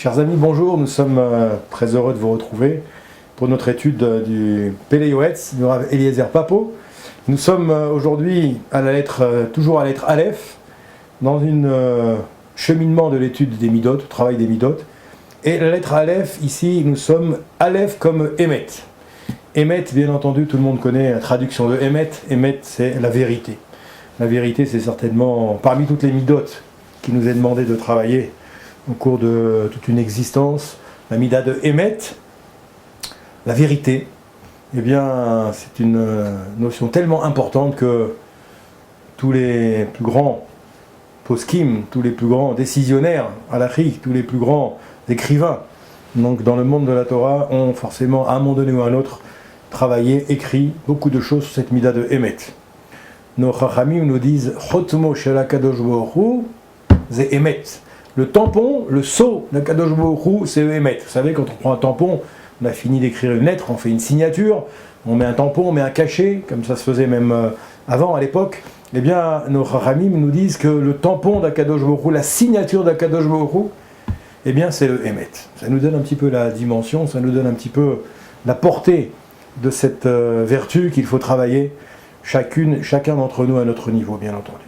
Chers amis, bonjour, nous sommes très heureux de vous retrouver pour notre étude du Péléoetz, du Rav Eliezer Papo. Nous sommes aujourd'hui toujours à la lettre Aleph, dans un cheminement de l'étude des Midot, du travail des Midot. Et la lettre Aleph, ici, nous sommes Aleph comme Emet. Emet, bien entendu, tout le monde connaît la traduction de Emet. Emet, c'est la vérité. La vérité, c'est certainement, parmi toutes les Midot qui nous est demandé de travailler au cours de toute une existence, la Mida de Emet, la vérité, eh bien, c'est une notion tellement importante que tous les plus grands poskim, tous les plus grands décisionnaires halachiques, tous les plus grands écrivains, donc dans le monde de la Torah, ont forcément, à un moment donné ou à un autre, travaillé, écrit beaucoup de choses sur cette Mida de Emet. Nos Chachamim nous disent Chotmo shel HaKadosh Baruch Hu, ze Emet. Le tampon, le sceau de Kadosh Baruch Hu, c'est Emet. Vous savez, quand on prend un tampon, on a fini d'écrire une lettre, on fait une signature, on met un tampon, on met un cachet, comme ça se faisait même avant, à l'époque. Eh bien, nos Chachamim nous disent que le tampon d'Akadosh Baruch Hu, la signature d'Akadosh Baruch Hu, eh bien, c'est le Emet. Ça nous donne un petit peu la dimension, ça nous donne un petit peu la portée de cette vertu qu'il faut travailler, chacun d'entre nous à notre niveau, bien entendu.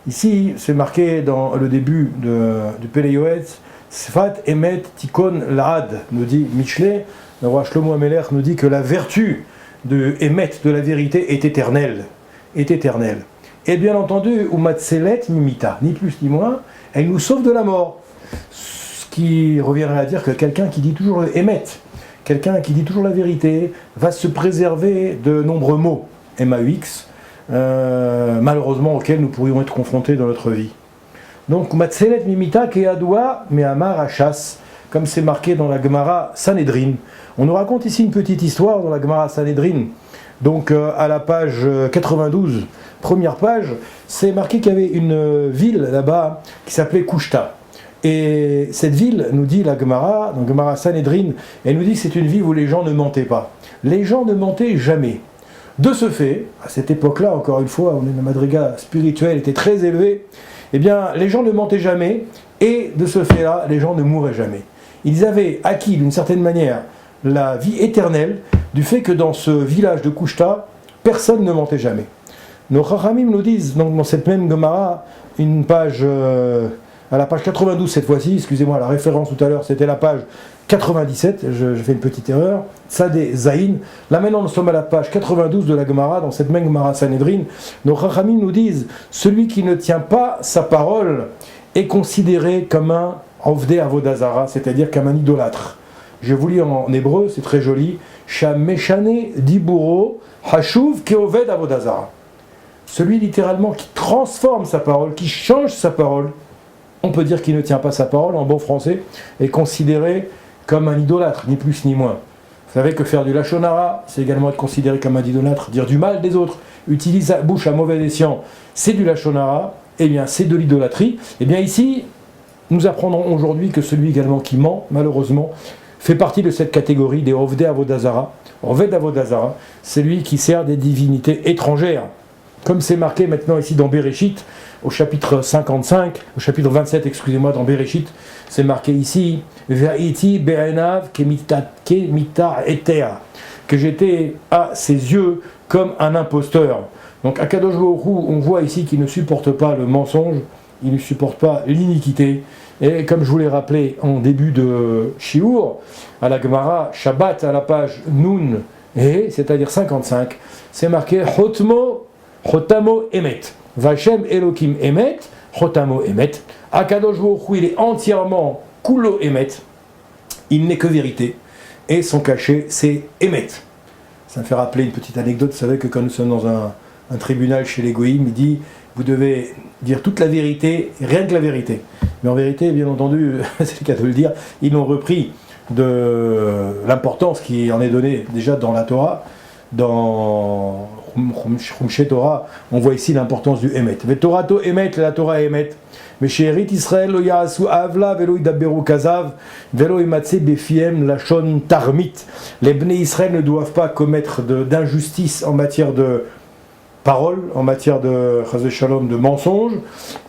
Ici, c'est marqué dans le début du Péléoetz, Sfat Emet Tikon Lahad, nous dit Michelet, le roi Shlomo HaMelech nous dit que la vertu de Emet, de la vérité, est éternelle. Est éternelle. Et bien entendu, Umatselet Mimita, ni plus ni moins, elle nous sauve de la mort. Ce qui reviendrait à dire que quelqu'un qui dit toujours le Emet, quelqu'un qui dit toujours la vérité, va se préserver de nombreux maux, M-A-U-X, malheureusement auxquels nous pourrions être confrontés dans notre vie. Donc, Matselet Mimita Keadoua Mehamar Hachas, comme c'est marqué dans la Gemara Sanhedrin. On nous raconte ici une petite histoire dans la Gemara Sanhedrin. Donc, à la page 92, première page, c'est marqué qu'il y avait une ville là-bas qui s'appelait Kushta. Et cette ville, nous dit la Gemara, dans Gemara Sanhedrin, elle nous dit que c'est une ville où les gens ne mentaient pas. Les gens ne mentaient jamais. De ce fait, à cette époque-là, encore une fois, où la madriga spirituelle était très élevée, eh bien, les gens ne mentaient jamais, et de ce fait-là, les gens ne mouraient jamais. Ils avaient acquis, d'une certaine manière, la vie éternelle, du fait que dans ce village de Kushta, personne ne mentait jamais. Nos Chachamim nous disent, donc dans cette même Gemara, une page, à la page 92 cette fois-ci, excusez-moi, la référence tout à l'heure, c'était la page 97, je fais une petite erreur, Tzadé Zayin. Là maintenant nous sommes à la page 92 de la Gemara, dans cette même Gemara Sanhedrin. Nos Chachamim nous disent, celui qui ne tient pas sa parole est considéré comme un Ovdei Avodazara, c'est-à-dire comme un idolâtre. Je vous lis en hébreu, c'est très joli, Shameshane Diburo Hashuv Keoved Avodazara. Celui littéralement qui transforme sa parole, qui change sa parole, on peut dire qu'il ne tient pas sa parole, en bon français, est considéré comme un idolâtre, ni plus ni moins. Vous savez que faire du lachon hara, c'est également être considéré comme un idolâtre, dire du mal des autres, utiliser sa bouche à mauvais escient, c'est du lachon hara, eh bien c'est de l'idolâtrie. Eh bien ici, nous apprendrons aujourd'hui que celui également qui ment, malheureusement, fait partie de cette catégorie des Ovdei Avodazara. Oved Avodazara, c'est lui qui sert des divinités étrangères. Comme c'est marqué maintenant ici dans Bereshit, au chapitre 55, au chapitre 27, excusez-moi, dans Bereshit, c'est marqué ici, Ve'iti be'enav kemita etea, que j'étais à ses yeux comme un imposteur. Donc Akadosh Baruch Hu, on voit ici qu'il ne supporte pas le mensonge, il ne supporte pas l'iniquité. Et comme je vous l'ai rappelé en début de Shiur, à la Gemara Shabbat, à la page Nun, c'est-à-dire 55, c'est marqué Chotamo Emet. Vachem Elokim Emet, Chotamo Emet. Akadosh Baruch Hu, il est entièrement Kulo Emet. Il n'est que vérité. Et son cachet, c'est Emet. Ça me fait rappeler une petite anecdote. Vous savez que quand nous sommes dans un tribunal chez les Goïm, il dit vous devez dire toute la vérité, rien que la vérité. Mais en vérité, bien entendu, c'est le cas de le dire, ils l'ont repris de l'importance qui en est donnée déjà dans la Torah. Dans Chumshe Torah, on voit ici l'importance du Emet. Mais Torato Emet, la Torah Emet. Mais chez Erit Israël, lo ya'asu avla, velo idaberu kazav, velo imatse befiem lachon tarmit. Les Bnei Israël ne doivent pas commettre d'injustice en matière de parole, en matière de chas shalom, de mensonge,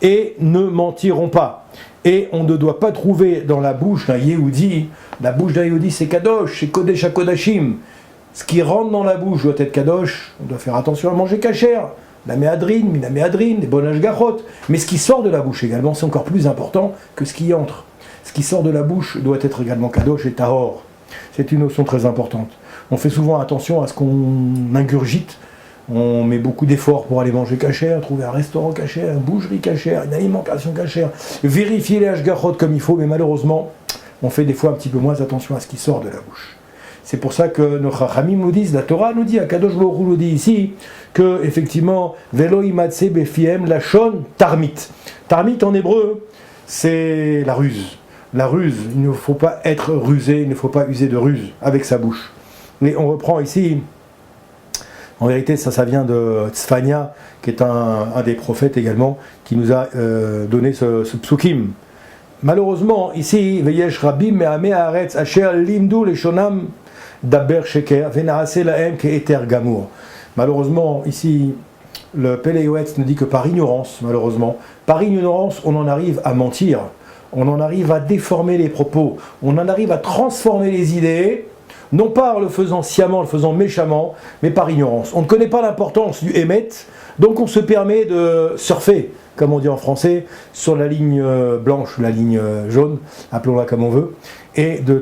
et ne mentiront pas. Et on ne doit pas trouver dans la bouche d'un Yehudi, la bouche d'un Yehudi c'est Kadosh, c'est Kodesh HaKodashim. Ce qui rentre dans la bouche doit être Kadosh, on doit faire attention à manger kasher, la méadrine, mina méadrine, des bonnes ashgachot. Mais ce qui sort de la bouche également, c'est encore plus important que ce qui entre. Ce qui sort de la bouche doit être également Kadosh et Tahor. C'est une notion très importante. On fait souvent attention à ce qu'on ingurgite. On met beaucoup d'efforts pour aller manger kasher, trouver un restaurant kasher, une boucherie kasher, une alimentation kasher, vérifier les ashgachot comme il faut, mais malheureusement, on fait des fois un petit peu moins attention à ce qui sort de la bouche. C'est pour ça que nos chachamim nous disent, la Torah nous dit, Akadosh Baruch Hu nous dit ici, que effectivement, velo imatse befiem lachon tarmit. Tarmit en hébreu, c'est la ruse. La ruse, il ne faut pas être rusé, il ne faut pas user de ruse avec sa bouche. Mais on reprend ici, en vérité ça vient de Tzfania, qui est un des prophètes également, qui nous a donné ce psukim. Malheureusement, ici, Veyesh Rabim Me'ameh Haaretz Asher Limdu Leshonam Daber Sheker Venaase Lahem Ke'eter Gamour. Malheureusement, ici, le Pélé Yoetz nous dit que par ignorance, on en arrive à mentir, on en arrive à déformer les propos, on en arrive à transformer les idées, non pas en le faisant sciemment, en le faisant méchamment, mais par ignorance. On ne connaît pas l'importance du émet, donc on se permet de surfer, comme on dit en français, sur la ligne blanche, la ligne jaune, appelons-la comme on veut, et de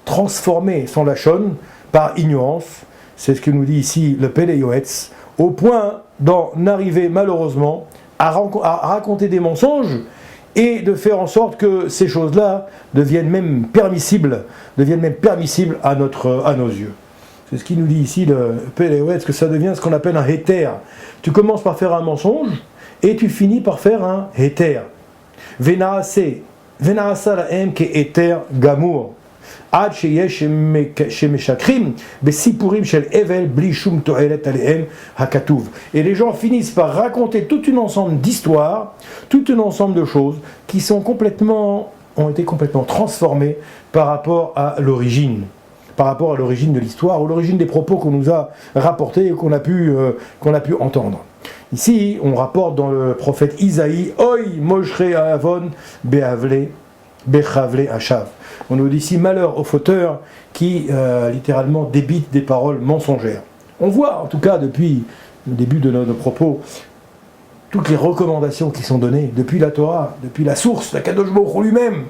transformer son lachon par ignorance. C'est ce que nous dit ici le Pélé Yoetz, au point d'en arriver malheureusement à raconter des mensonges et de faire en sorte que ces choses-là deviennent même permissibles à nos yeux. C'est ce qu'il nous dit ici le Pélé Yoetz, que ça devient ce qu'on appelle un héter. Tu commences par faire un mensonge et tu finis par faire un héter. Venarasa lahem ke héter gamour. Ad sheyesh shemeshakrim besipurim shel evel bli shum toelet alehem hakatuv. Et les gens finissent par raconter tout un ensemble d'histoires, tout un ensemble de choses qui ont été complètement transformées par rapport à l'origine de l'histoire, ou l'origine des propos qu'on nous a rapportés et qu'on a pu entendre. Ici, on rapporte dans le prophète Isaïe, Oy moshre avon behavle bechavle achav. On nous dit ici malheur aux fauteurs qui littéralement débitent des paroles mensongères. On voit en tout cas depuis le début de nos propos toutes les recommandations qui sont données depuis la Torah, depuis la source, la Kadosh Baruch Hu lui-même,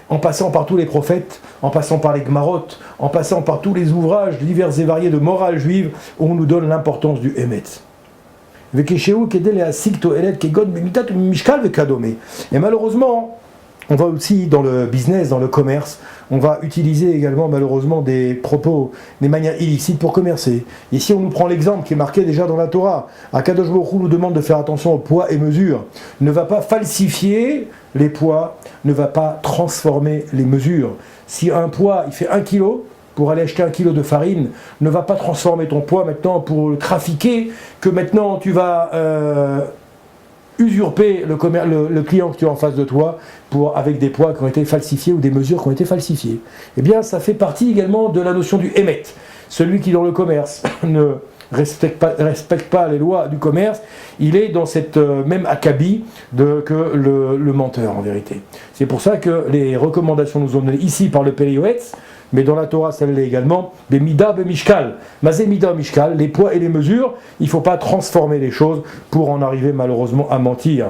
en passant par tous les prophètes, en passant par les Gemarot, en passant par tous les ouvrages divers et variés de morale juive où on nous donne l'importance du Emet. Et malheureusement, on va aussi dans le business, dans le commerce, on va utiliser également malheureusement des propos, des manières illicites pour commercer. Ici on nous prend l'exemple qui est marqué déjà dans la Torah. Akadosh Baruch Hu nous demande de faire attention aux poids et mesures. Ne va pas falsifier les poids, ne va pas transformer les mesures. Si un poids il fait 1 kilo, pour aller acheter 1 kilo de farine, ne va pas transformer ton poids maintenant pour le trafiquer, que maintenant tu vas usurper le client que tu as en face de toi avec des poids qui ont été falsifiés ou des mesures qui ont été falsifiées. Eh bien, ça fait partie également de la notion du émet. Celui qui, dans le commerce, ne respecte pas les lois du commerce, il est dans cette même acabit que le menteur, en vérité. C'est pour ça que les recommandations nous sont données ici par le Pélé Yoetz, mais dans la Torah, ça l'est également, des mida bemishkal. Mazé mida mishkal, les poids et les mesures, il ne faut pas transformer les choses pour en arriver malheureusement à mentir.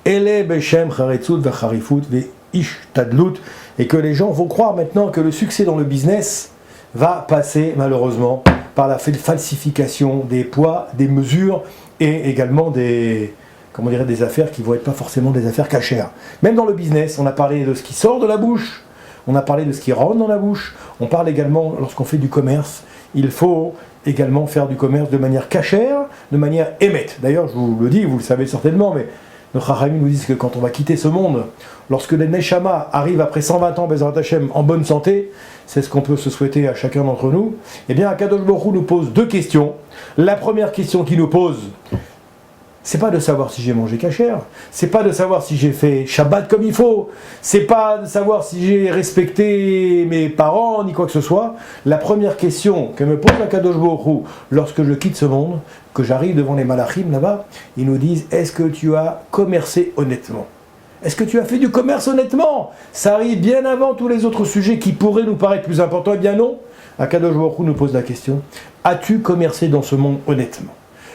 Ele beshem charetzut vacharifut veish tadlut, et que les gens vont croire maintenant que le succès dans le business va passer malheureusement par la falsification des poids, des mesures et également des affaires qui ne vont être pas forcément des affaires cachères. Même dans le business, on a parlé de ce qui sort de la bouche, on a parlé de ce qui rentre dans la bouche, on parle également, lorsqu'on fait du commerce, il faut également faire du commerce de manière cachère, de manière émette. D'ailleurs, je vous le dis, vous le savez certainement, mais nos chachamim nous disent que quand on va quitter ce monde, lorsque les Neshama arrivent après 120 ans, Bezrat Hashem, en bonne santé, c'est ce qu'on peut se souhaiter à chacun d'entre nous, eh bien, Akadosh Baruch Hu nous pose 2 questions. La première question qu'il nous pose, c'est pas de savoir si j'ai mangé kasher, c'est pas de savoir si j'ai fait Shabbat comme il faut, c'est pas de savoir si j'ai respecté mes parents ni quoi que ce soit. La première question que me pose Akadosh Baruch Hu lorsque je quitte ce monde, que j'arrive devant les malachim là-bas, ils nous disent: est-ce que tu as commercé honnêtement? Est-ce que tu as fait du commerce honnêtement? Ça arrive bien avant tous les autres sujets qui pourraient nous paraître plus importants. Eh bien non. Akadosh Baruch Hu nous pose la question: as-tu commercé dans ce monde honnêtement?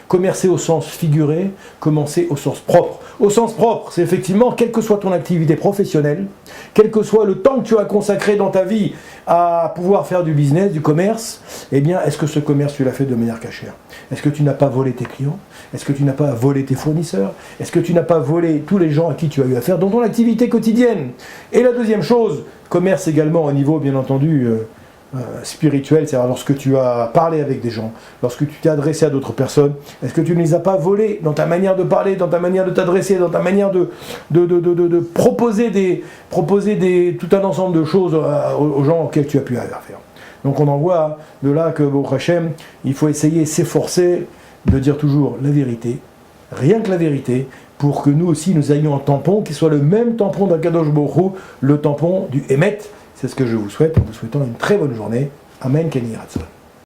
Commercer au sens figuré, commencer au sens propre. Au sens propre, c'est effectivement, quelle que soit ton activité professionnelle, quel que soit le temps que tu as consacré dans ta vie à pouvoir faire du business, du commerce, eh bien, est-ce que ce commerce, tu l'as fait de manière cachère? Est-ce que tu n'as pas volé tes clients? Est-ce que tu n'as pas volé tes fournisseurs? Est-ce que tu n'as pas volé tous les gens à qui tu as eu affaire dans ton activité quotidienne? Et la deuxième chose, commerce également au niveau, bien entendu, spirituel, c'est-à-dire lorsque tu as parlé avec des gens, lorsque tu t'es adressé à d'autres personnes, est-ce que tu ne les as pas volés dans ta manière de parler, dans ta manière de t'adresser, dans ta manière de proposer tout un ensemble de choses aux gens auxquels tu as pu avoir affaire. Donc on en voit de là que, Baruch Hashem, il faut essayer, s'efforcer de dire toujours la vérité, rien que la vérité, pour que nous aussi nous ayons un tampon qui soit le même tampon d'Akadosh Baruch Hu, le tampon du Emet. C'est ce que je vous souhaite, en vous souhaitant une très bonne journée. Amen, Kenny Ratzon.